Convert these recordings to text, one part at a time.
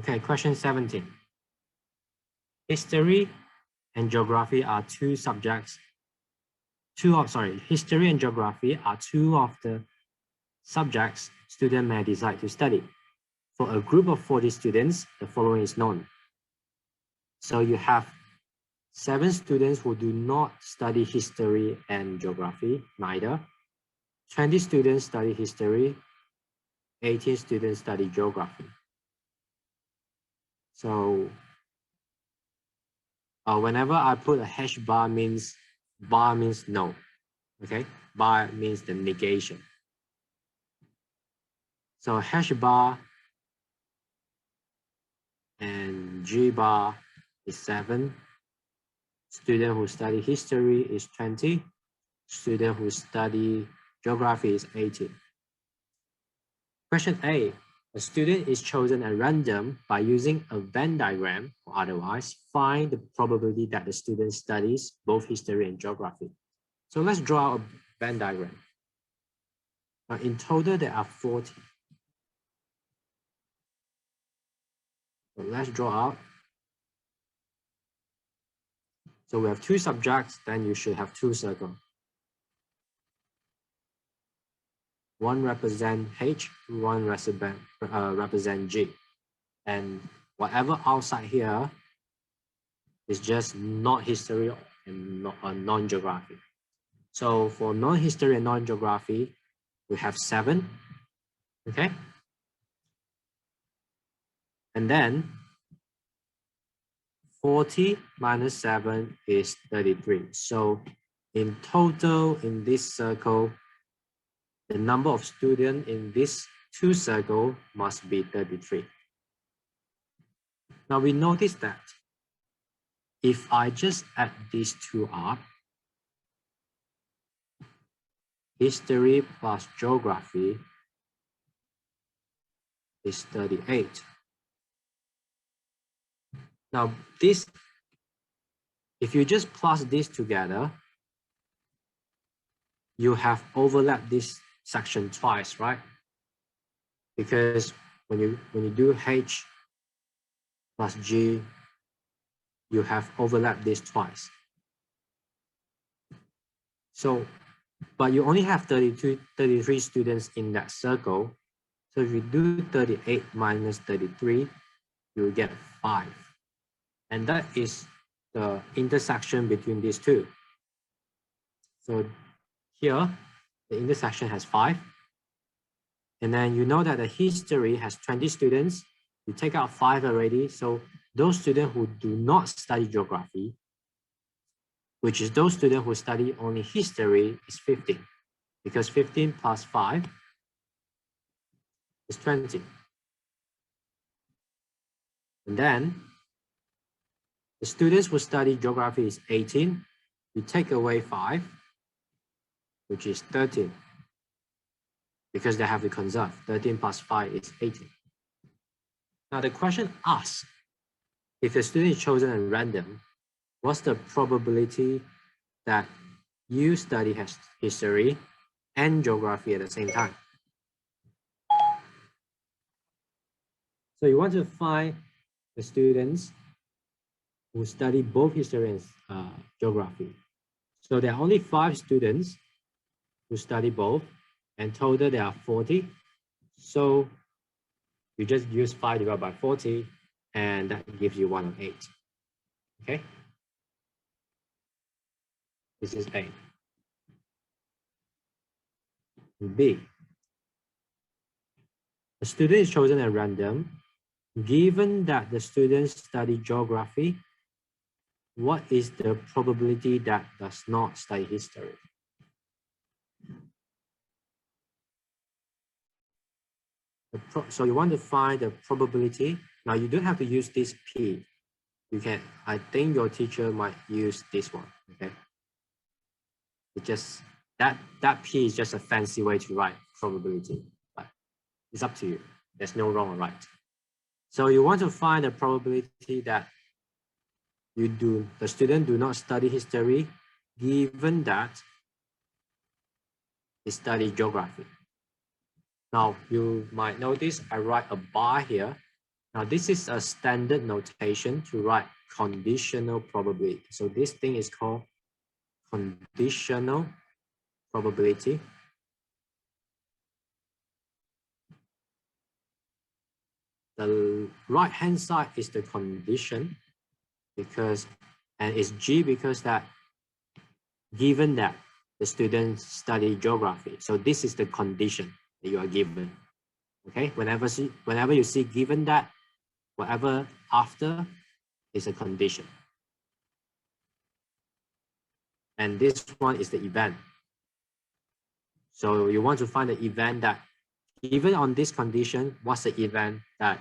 Okay, question 17. History and geography are two subjects. History and geography are two of the subjects students may decide to study. For a group of 40 students, the following is known. So you have 7 students who do not study history and geography, neither. 20 students study history, 18 students study geography. So whenever I put a hash bar means no, okay? Bar means the negation. So hash bar and G bar is 7. Student who study history is 20. Student who study geography is 18. Question A. A student is chosen at random by using a Venn diagram or otherwise. Find the probability that the student studies both history and geography. So let's draw a Venn diagram. Now in total, there are 40. So let's draw out. So we have 2 subjects, then you should have 2 circles. One represent H, one represent G. And whatever outside here is just not history and non-geography. So for non-history and non-geography, we have 7, okay? And then 40 minus 7 is 33. So in total, in this circle, the number of students in this 2 circles must be 33. Now we notice that if I just add these 2 up, history plus geography is 38. Now this, if you just plus this together, you have overlapped this section twice, right? Because when you do H plus G, you have overlapped this twice. So, but you only have 33 students in that circle. So if you do 38 minus 33, you will get 5. And that is the intersection between these 2. So here, the intersection has 5. And then you know that the history has 20 students. You take out 5 already. So those students who do not study geography, which is those students who study only history, is 15. Because 15 plus 5 is 20. And then the students who study geography is 18. You take away 5, which is 13. Because they have to conserve. 13 plus 5 is 18. Now the question asks, if a student is chosen at random, what's the probability that you study history and geography at the same time? So you want to find the students who study both history and geography. So there are only 5 students who study both, and total there are 40. So you just use 5 divided by 40, and that gives you 108. Okay? This is A. B. A student is chosen at random. Given that the students study geography, what is the probability that does not study history? So you want to find the probability. Now you don't have to use this P. You can, I think your teacher might use this one, okay? It just, that P is just a fancy way to write probability, but it's up to you. There's no wrong or right. So you want to find the probability that the student do not study history, given that they study geography. Now you might notice I write a bar here Now, this is a standard notation to write conditional probability. So this thing is called conditional probability. The right-hand side is the condition because, and it's G because that given that the students study geography. So this is the condition that you are given. Okay, whenever you see given that, whatever after is a condition. And this one is the event. So you want to find the event that, even on this condition, what's the event that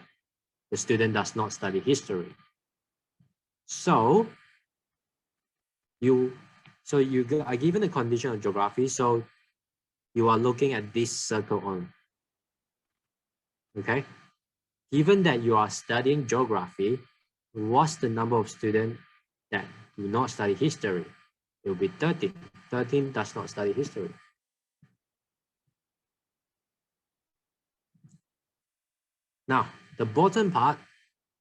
the student does not study history? So you are given a condition of geography, so you are looking at this circle on. Okay, given that you are studying geography, what's the number of students that do not study history? It will be 13. 13 does not study history. Now, the bottom part,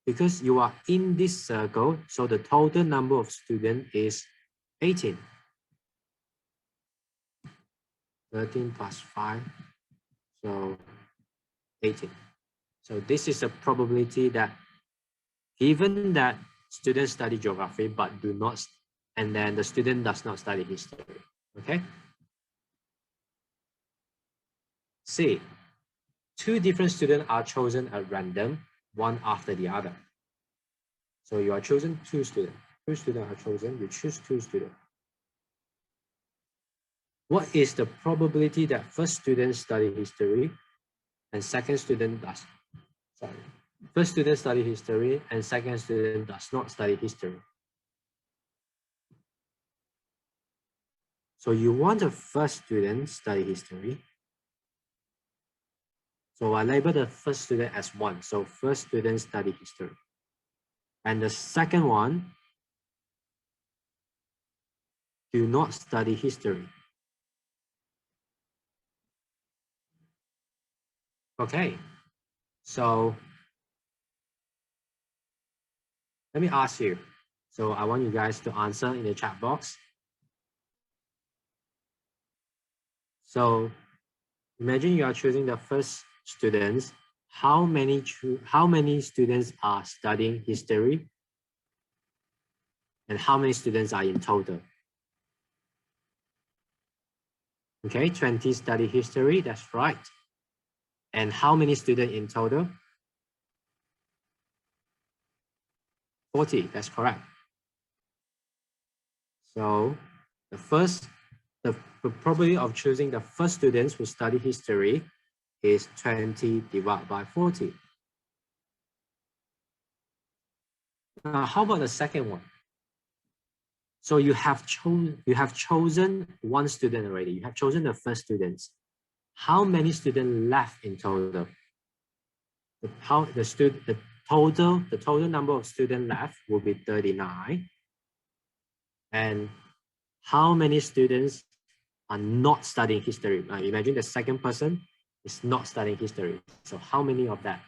because you are in this circle, so the total number of students is 18. 13 plus 5, so 18. So this is a probability that, given that students study geography but do not, and then the student does not study history. Okay. C. Two different students are chosen at random, one after the other. So you are chosen two students. Two students are chosen. You choose two students. What is the probability that first student study history and second student does? Sorry. First student study history and second student does not study history. So you want the first student study history. So I label the first student as 1. So first student study history. And the second one, do not study history. Okay, so let me ask you. So I want you guys to answer in the chat box. So imagine you are choosing the first students. How many students are studying history? And how many students are in total? Okay, 20 study history, that's right. And how many students in total? 40, that's correct. So the probability of choosing the first students who study history is 20 divided by 40. Now, how about the second one? So you have chosen one student already. You have chosen the first students. How many students left in total? The total number of students left will be 39. And how many students are not studying history? Now imagine the second person is not studying history. So how many of that?